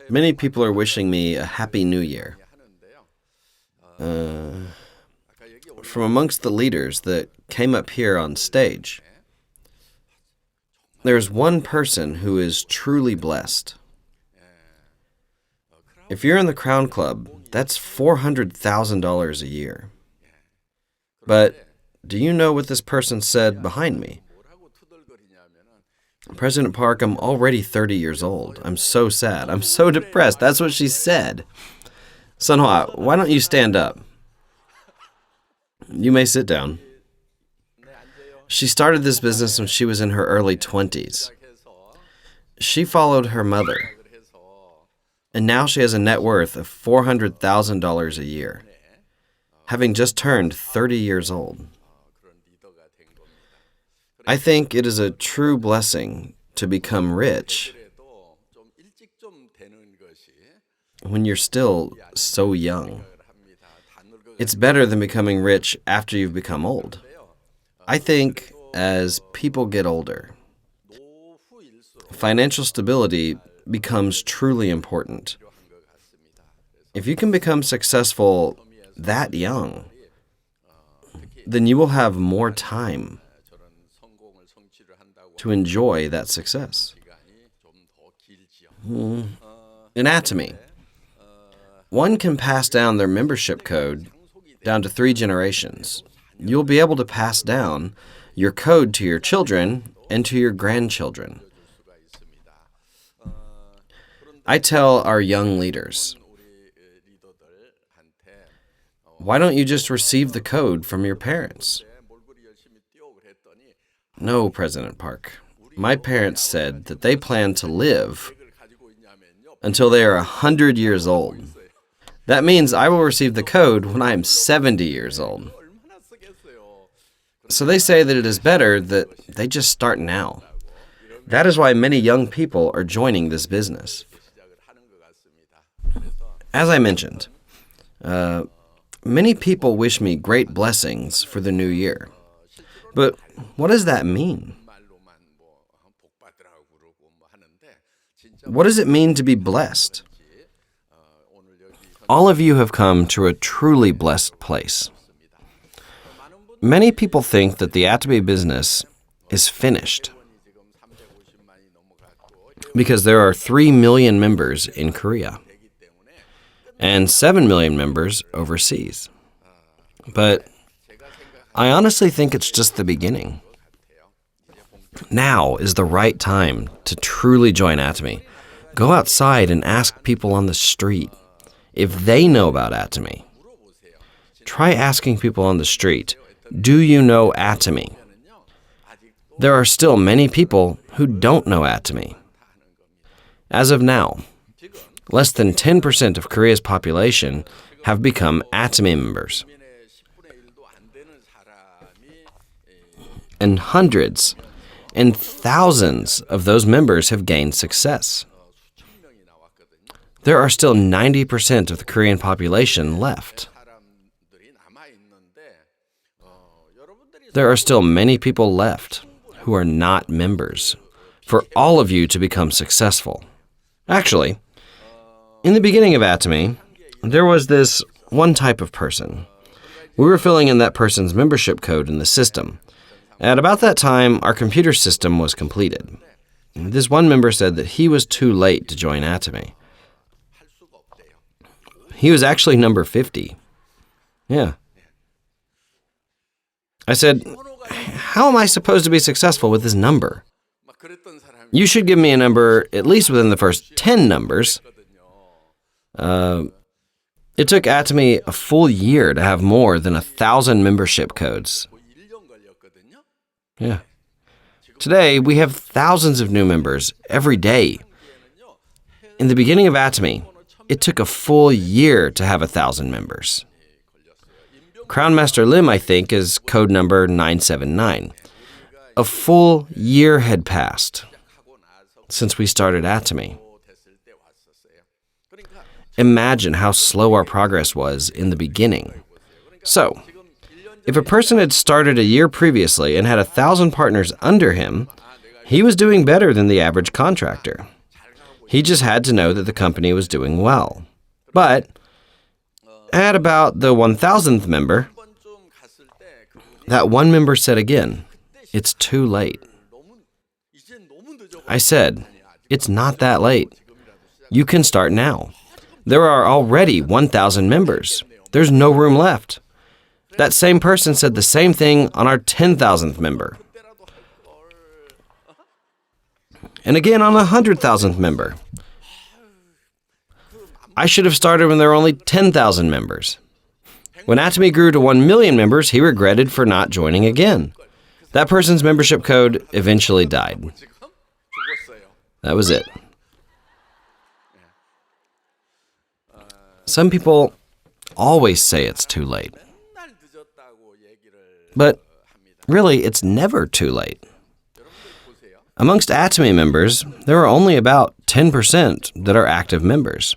Many people are wishing me a happy new year. From amongst the leaders that came up here on stage, there's one person who is truly blessed. If you're in the Crown Club, that's $400,000 a year. But do you know what this person said behind me? President Park, I'm already 30 years old. I'm so sad. I'm so depressed. That's what she said. Sunhwa, why don't you stand up? You may sit down. She started this business when she was in her early 20s. She followed her mother. And now she has a net worth of $400,000 a year, having just turned 30 years old. I think it is a true blessing to become rich when you're still so young. It's better than becoming rich after you've become old. I think as people get older, financial stability becomes truly important. If you can become successful that young, then you will have more time to enjoy that success. In Atomy, one can pass down their membership code down to 3 generations. You'll be able to pass down your code to your children and to your grandchildren. I tell our young leaders, why don't you just receive the code from your parents? No, President Park. My parents said that they plan to live until they are 100 years old. That means I will receive the code when I am 70 years old. So they say that it is better that they just start now. That is why many young people are joining this business. As I mentioned, many people wish me great blessings for the new year. But what does that mean? What does it mean to be blessed? All of you have come to a truly blessed place. Many people think that the Atomy business is finished because there are 3 million members in Korea and 7 million members overseas. But I honestly think it's just the beginning. Now is the right time to truly join Atomy. Go outside and ask people on the street if they know about Atomy. Try asking people on the street, do you know Atomy? There are still many people who don't know Atomy. As of now, less than 10% of Korea's population have become Atomy members. And hundreds and thousands of those members have gained success. There are still 90% of the Korean population left. There are still many people left who are not members for all of you to become successful. Actually, in the beginning of Atomy, there was this one type of person. We were filling in that person's membership code in the system. At about that time, our computer system was completed. This one member said that he was too late to join Atomy. He was actually number 50. Yeah. I said, how am I supposed to be successful with this number? You should give me a number at least within the first 10 numbers. It took Atomy a full year to have more than 1,000 membership codes. Yeah. Today, we have thousands of new members every day. In the beginning of Atomy, it took a full year to have 1,000 members. Crown Master Lim, I think, is code number 979. A full year had passed since we started Atomy. Imagine how slow our progress was in the beginning. So, if a person had started a year previously and had 1,000 partners under him, he was doing better than the average contractor. He just had to know that the company was doing well. But at about the 1,000th member, that one member said again, "It's too late." I said, "It's not that late. You can start now. There are already 1,000 members. There's no room left." That same person said the same thing on our 10,000th member. And again on the 100,000th member. I should have started when there were only 10,000 members. When Atomy grew to 1 million members, he regretted for not joining again. That person's membership code eventually died. That was it. Some people always say it's too late. But really, it's never too late. Amongst Atomy members, there are only about 10% that are active members.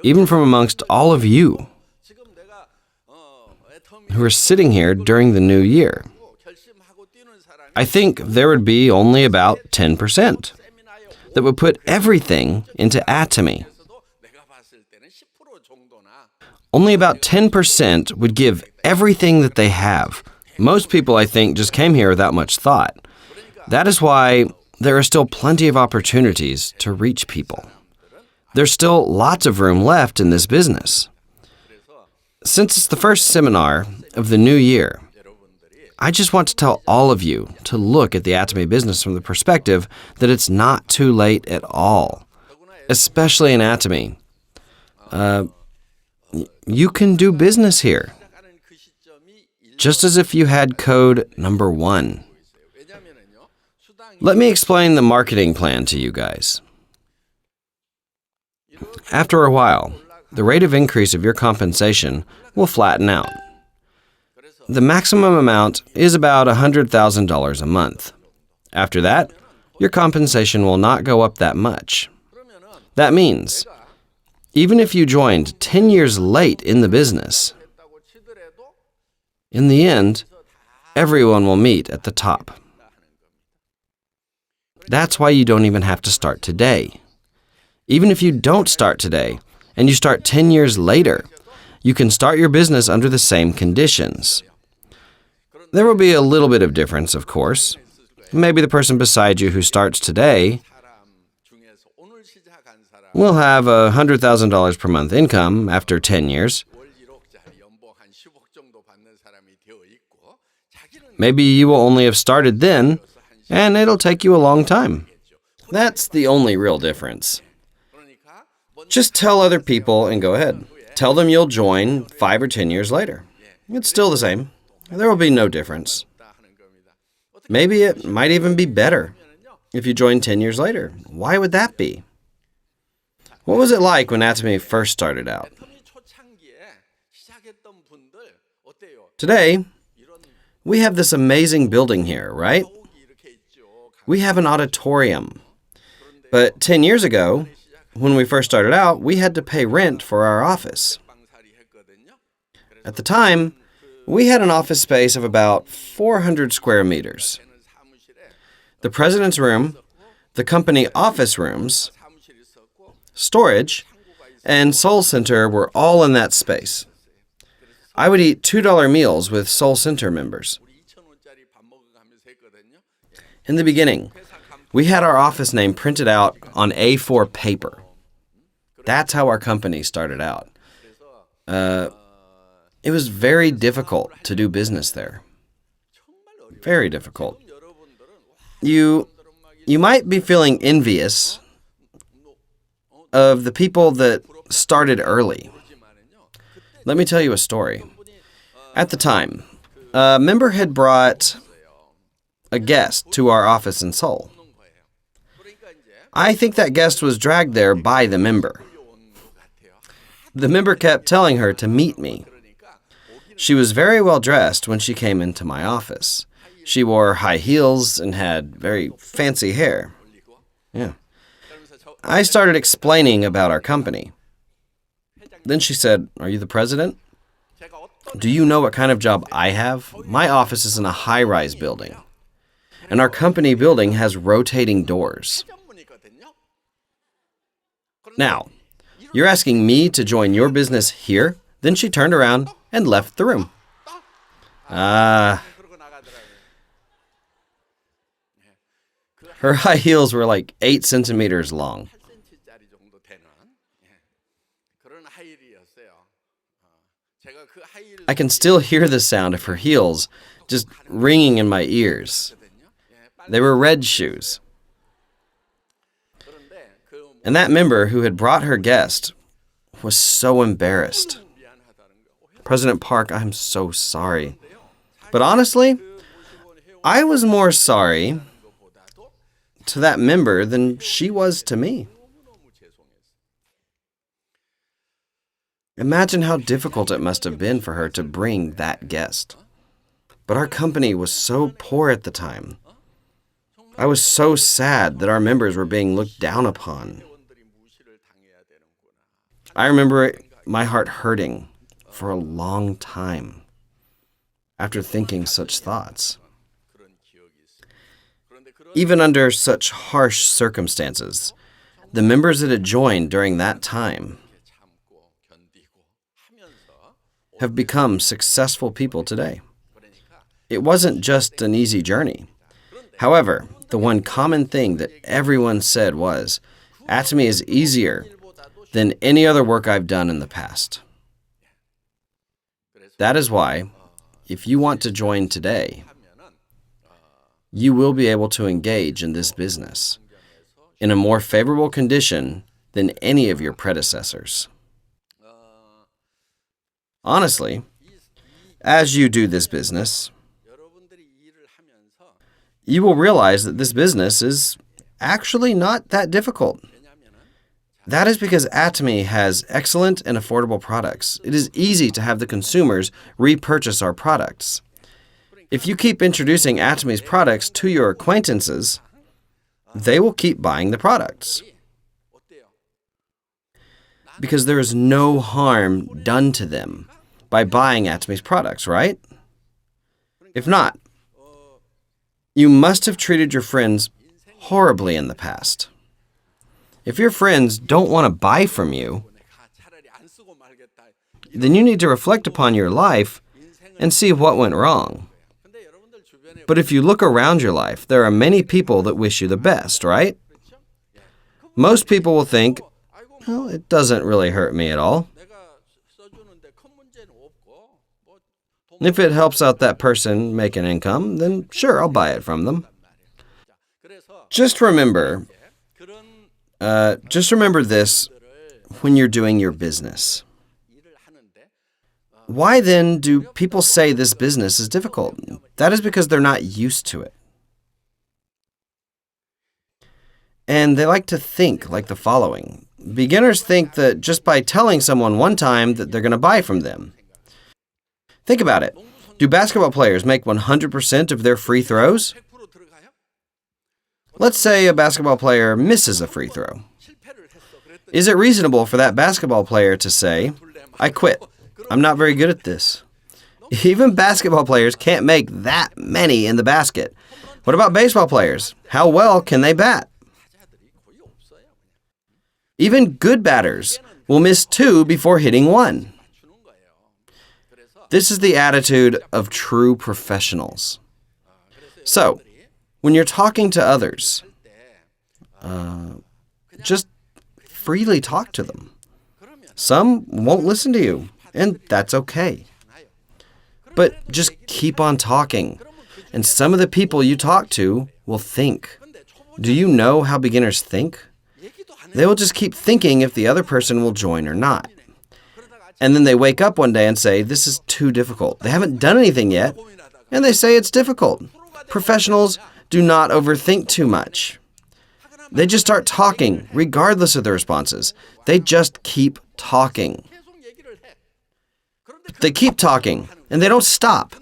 Even from amongst all of you who are sitting here during the new year, I think there would be only about 10% that would put everything into Atomy. Only about 10% would give everything that they have. Most people, I think, just came here without much thought. That is why there are still plenty of opportunities to reach people. There's still lots of room left in this business. Since it's the first seminar of the new year, I just want to tell all of you to look at the Atomy business from the perspective that it's not too late at all, especially in Atomy. You can do business here, just as if you had code number 1. Let me explain the marketing plan to you guys. After a while, the rate of increase of your compensation will flatten out. The maximum amount is about $100,000 a month. After that, your compensation will not go up that much. That means, even if you joined 10 years late in the business, in the end, everyone will meet at the top. That's why you don't even have to start today. Even if you don't start today, and you start 10 years later, you can start your business under the same conditions. There will be a little bit of difference, of course. Maybe the person beside you who starts today will have $100,000 per month income after 10 years. Maybe you will only have started then, and it'll take you a long time. That's the only real difference. Just tell other people and go ahead. Tell them you'll join 5 or 10 years later. It's still the same. There will be no difference. Maybe it might even be better if you join 10 years later. Why would that be? What was it like when Atomy first started out? Today, we have this amazing building here, right? We have an auditorium. But 10 years ago, when we first started out, we had to pay rent for our office. At the time, we had an office space of about 400 square meters. The president's room, the company office rooms, storage, and Soul Center were all in that space. I would eat $2 meals with Soul Center members. In the beginning, we had our office name printed out on A4 paper. That's how our company started out. It was very difficult to do business there. Very difficult. You might be feeling envious of the people that started early. Let me tell you a story. At the time, a member had brought a guest to our office in Seoul. I think that guest was dragged there by the member. The member kept telling her to meet me. She was very well dressed when she came into my office. She wore high heels and had very fancy hair. Yeah. I started explaining about our company. Then she said, "Are you the president? Do you know what kind of job I have? My office is in a high-rise building, and our company building has rotating doors. Now, you're asking me to join your business here? Then she turned around and left the room. Her high heels were like 8 centimeters long. I can still hear the sound of her heels just ringing in my ears. They were red shoes. And that member who had brought her guest was so embarrassed. President Park, I'm so sorry. But honestly, I was more sorry to that member than she was to me. Imagine how difficult it must have been for her to bring that guest. But our company was so poor at the time. I was so sad that our members were being looked down upon. I remember my heart hurting for a long time after thinking such thoughts. Even under such harsh circumstances, the members that had joined during that time have become successful people today. It wasn't just an easy journey. However, the one common thing that everyone said was, Atomy is easier than any other work I've done in the past. That is why, if you want to join today, you will be able to engage in this business in a more favorable condition than any of your predecessors. Honestly, as you do this business, you will realize that this business is actually not that difficult. That is because Atomy has excellent and affordable products. It is easy to have the consumers repurchase our products. If you keep introducing Atomy's products to your acquaintances, they will keep buying the products. Because there is no harm done to them by buying Atomy's products, right? If not, you must have treated your friends horribly in the past. If your friends don't want to buy from you, then you need to reflect upon your life and see what went wrong. But if you look around your life, there are many people that wish you the best, right? Most people will think, well, it doesn't really hurt me at all. If it helps out that person make an income, then sure, I'll buy it from them. Just remember this when you're doing your business. Why then do people say this business is difficult? That is because they're not used to it. And they like to think like the following. Beginners think that just by telling someone one time that they're going to buy from them. Think about it. Do basketball players make 100% of their free throws? Let's say a basketball player misses a free throw. Is it reasonable for that basketball player to say, I quit. I'm not very good at this. Even basketball players can't make that many in the basket. What about baseball players? How well can they bat? Even good batters will miss 2 before hitting 1. This is the attitude of true professionals. So, when you're talking to others, just freely talk to them. Some won't listen to you, and that's okay. But just keep on talking, and some of the people you talk to will think. Do you know how beginners think? They will just keep thinking if the other person will join or not. And then they wake up one day and say, this is too difficult. They haven't done anything yet, and they say it's difficult. Professionals do not overthink too much. They just start talking, regardless of the responses. They just keep talking. They keep talking, and they don't stop.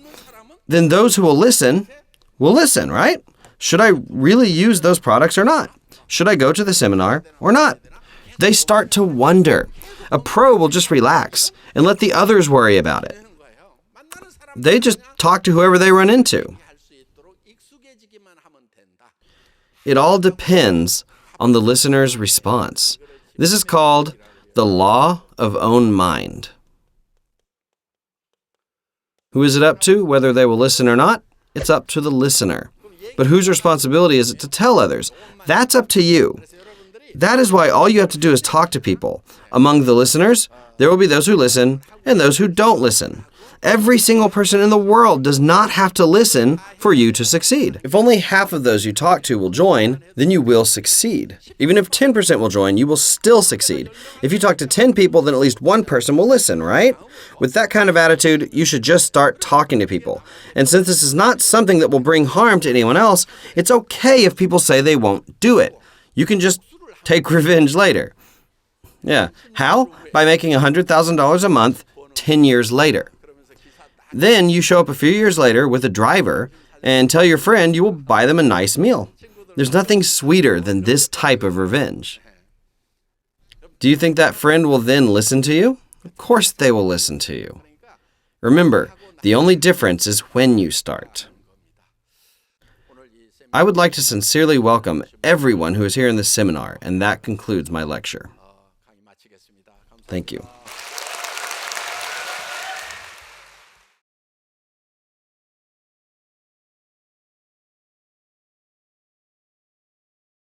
Then those who will listen, right? Should I really use those products or not? Should I go to the seminar or not? They start to wonder. A pro will just relax and let the others worry about it. They just talk to whoever they run into. It all depends on the listener's response. This is called the law of own mind. Who is it up to, whether they will listen or not? It's up to the listener. But whose responsibility is it to tell others? That's up to you. That is why all you have to do is talk to people. Among the listeners, there will be those who listen and those who don't listen. Every single person in the world does not have to listen for you to succeed. If only half of those you talk to will join, then you will succeed. Even if 10% will join, you will still succeed. If you talk to 10 people, then at least one person will listen, right? With that kind of attitude, you should just start talking to people. And since this is not something that will bring harm to anyone else, it's okay if people say they won't do it. You can just take revenge later. Yeah. How? By making $100,000 a month 10 years later. Then you show up a few years later with a driver and tell your friend you will buy them a nice meal. There's nothing sweeter than this type of revenge. Do you think that friend will then listen to you? Of course they will listen to you. Remember, the only difference is when you start. I would like to sincerely welcome everyone who is here in this seminar, and that concludes my lecture. Thank you.